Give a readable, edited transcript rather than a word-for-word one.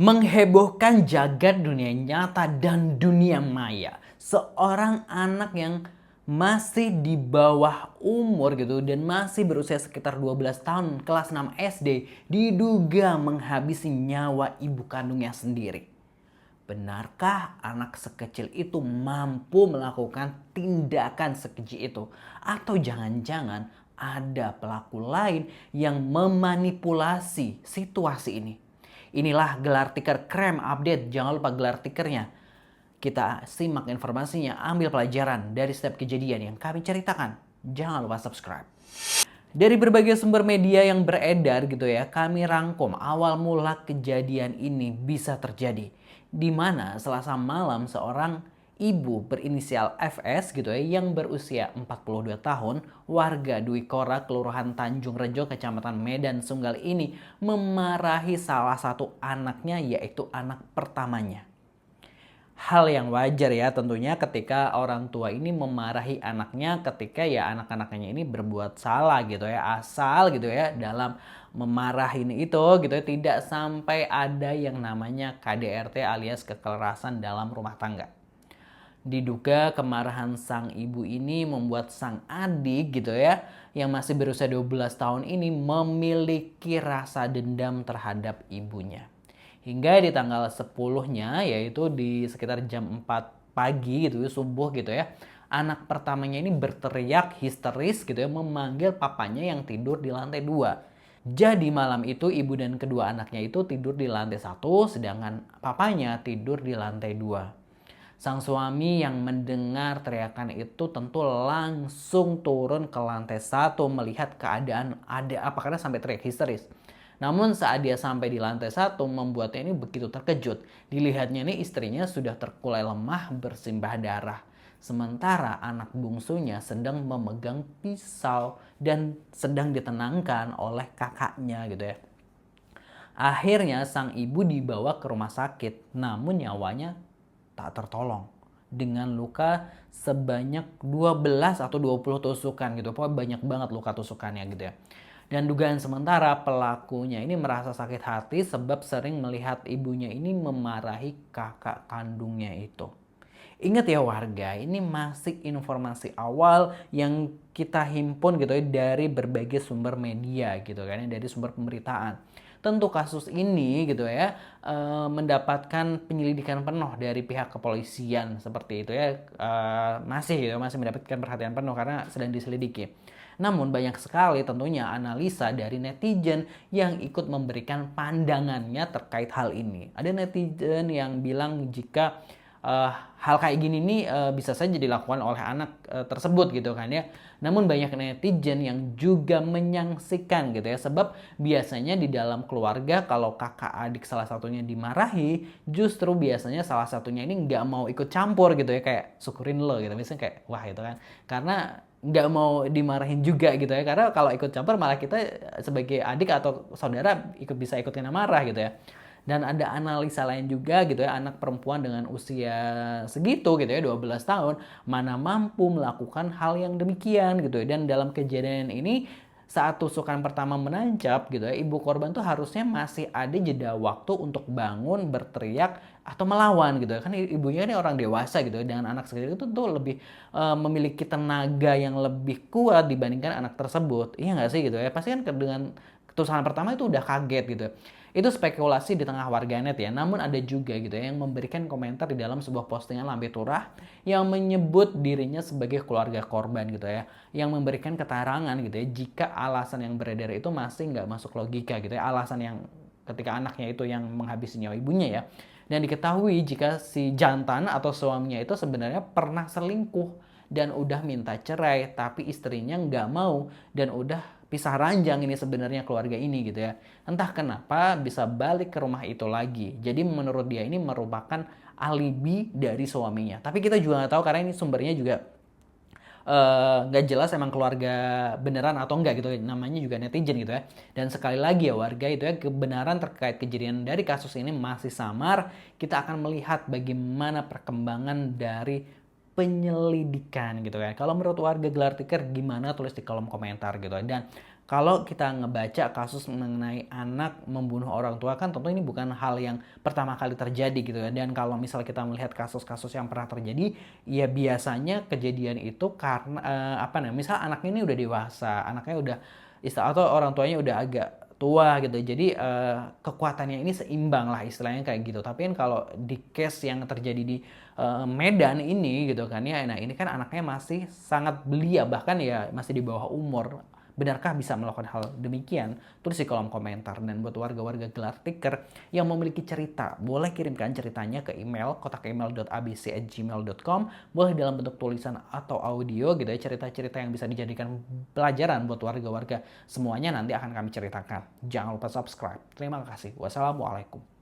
Menghebohkan jagat dunia nyata dan dunia maya. Seorang anak yang masih di bawah umur gitu dan masih berusia sekitar 12 tahun, kelas 6 SD, diduga menghabisi nyawa ibu kandungnya sendiri. Benarkah anak sekecil itu mampu melakukan tindakan sekeji itu? Atau jangan-jangan ada pelaku lain yang memanipulasi situasi ini? Inilah gelar tiker Krem Update. Jangan lupa gelar tikernya. Kita simak informasinya, ambil pelajaran dari setiap kejadian yang kami ceritakan. Jangan lupa subscribe. Dari berbagai sumber media yang beredar gitu ya, kami rangkum awal mula kejadian ini bisa terjadi. Di mana Selasa malam seorang ibu berinisial FS gitu ya, yang berusia 42 tahun, warga Dwi Kora, Kelurahan Tanjung Rejo, Kecamatan Medan Sunggal ini memarahi salah satu anaknya, yaitu anak pertamanya. Hal yang wajar ya tentunya ketika orang tua ini memarahi anaknya ketika ya anak-anaknya ini berbuat salah gitu ya, asal gitu ya dalam memarahin itu gitu ya, tidak sampai ada yang namanya KDRT alias kekerasan dalam rumah tangga. Diduga kemarahan sang ibu ini membuat sang adik gitu ya, yang masih berusia 12 tahun ini memiliki rasa dendam terhadap ibunya. Hingga di tanggal 10-nya, yaitu di sekitar jam 4 pagi gitu, subuh gitu ya, anak pertamanya ini berteriak histeris gitu ya, memanggil papanya yang tidur di lantai 2. Jadi malam itu ibu dan kedua anaknya itu tidur di lantai 1, sedangkan papanya tidur di lantai 2. Sang suami yang mendengar teriakan itu tentu langsung turun ke lantai 1 melihat keadaan ada apa karena sampai teriak histeris. Namun saat dia sampai di lantai 1 membuatnya ini begitu terkejut. Dilihatnya ini istrinya sudah terkulai lemah bersimbah darah. Sementara anak bungsunya sedang memegang pisau dan sedang ditenangkan oleh kakaknya gitu ya. Akhirnya sang ibu dibawa ke rumah sakit, namun nyawanya tak tertolong dengan luka sebanyak 12 atau 20 tusukan gitu. Pokoknya banyak banget luka tusukannya gitu ya. Dan dugaan sementara pelakunya ini merasa sakit hati sebab sering melihat ibunya ini memarahi kakak kandungnya itu. Ingat ya warga, ini masih informasi awal yang kita himpun gitu ya dari berbagai sumber media gitu kan, dari sumber pemberitaan. Tentu kasus ini gitu ya mendapatkan penyelidikan penuh dari pihak kepolisian seperti itu ya, masih mendapatkan perhatian penuh karena sedang diselidiki. Namun banyak sekali tentunya analisa dari netizen yang ikut memberikan pandangannya terkait hal ini. Ada netizen yang bilang jika hal kayak gini nih bisa saja dilakukan oleh anak tersebut gitu kan ya. Namun banyak netizen yang juga menyaksikan gitu ya, sebab biasanya di dalam keluarga kalau kakak adik salah satunya dimarahi, justru biasanya salah satunya ini nggak mau ikut campur gitu ya, kayak syukurin lo gitu, misalnya kayak wah itu kan, karena nggak mau dimarahin juga gitu ya, karena kalau ikut campur malah kita sebagai adik atau saudara bisa ikut kena marah gitu ya. Dan ada analisa lain juga gitu ya, anak perempuan dengan usia segitu gitu ya, 12 tahun, mana mampu melakukan hal yang demikian gitu ya. Dan dalam kejadian ini saat tusukan pertama menancap gitu ya, ibu korban tuh harusnya masih ada jeda waktu untuk bangun, berteriak atau melawan gitu ya. Kan ibunya ini orang dewasa gitu ya, dengan anak sekecil itu tuh lebih memiliki tenaga yang lebih kuat dibandingkan anak tersebut. Iya nggak sih gitu ya? Pasti kan dengan tusukan pertama itu udah kaget gitu. Itu spekulasi di tengah warganet ya. Namun ada juga gitu ya yang memberikan komentar di dalam sebuah postingan Lambe Turah yang menyebut dirinya sebagai keluarga korban gitu ya. Yang memberikan keterangan gitu ya jika alasan yang beredar itu masih nggak masuk logika gitu ya. Alasan yang ketika anaknya itu yang menghabisi nyawa ibunya ya. Dan diketahui jika si jantan atau suaminya itu sebenarnya pernah selingkuh dan udah minta cerai, tapi istrinya nggak mau dan udah pisah ranjang ini sebenarnya keluarga ini gitu ya. Entah kenapa bisa balik ke rumah itu lagi. Jadi menurut dia ini merupakan alibi dari suaminya. Tapi kita juga nggak tahu karena ini sumbernya juga nggak jelas emang keluarga beneran atau enggak gitu, namanya juga netizen gitu ya. Dan sekali lagi ya warga itu ya, kebenaran terkait kejadian dari kasus ini masih samar. Kita akan melihat bagaimana perkembangan dari penyelidikan gitu ya. Kalau menurut warga gelar tikar gimana, tulis di kolom komentar gitu. Dan kalau kita ngebaca kasus mengenai anak membunuh orang tua kan tentu ini bukan hal yang pertama kali terjadi gitu ya. Dan kalau misal kita melihat kasus-kasus yang pernah terjadi, ya biasanya kejadian itu karena apa namanya, misal anaknya ini udah dewasa, anaknya udah atau orang tuanya udah agak tua gitu. Jadi kekuatannya ini seimbang lah istilahnya kayak gitu. Tapi kan kalau di case yang terjadi di Medan ini gitu kan ya, nah ini kan anaknya masih sangat belia, bahkan ya masih di bawah umur. Benarkah bisa melakukan hal demikian? Tulis di kolom komentar. Dan buat warga-warga Gelar Tiker yang memiliki cerita, boleh kirimkan ceritanya ke email kotakemail.abc@gmail.com. Boleh dalam bentuk tulisan atau audio gitu ya, cerita-cerita yang bisa dijadikan pelajaran buat warga-warga semuanya nanti akan kami ceritakan. Jangan lupa subscribe. Terima kasih. Wassalamualaikum.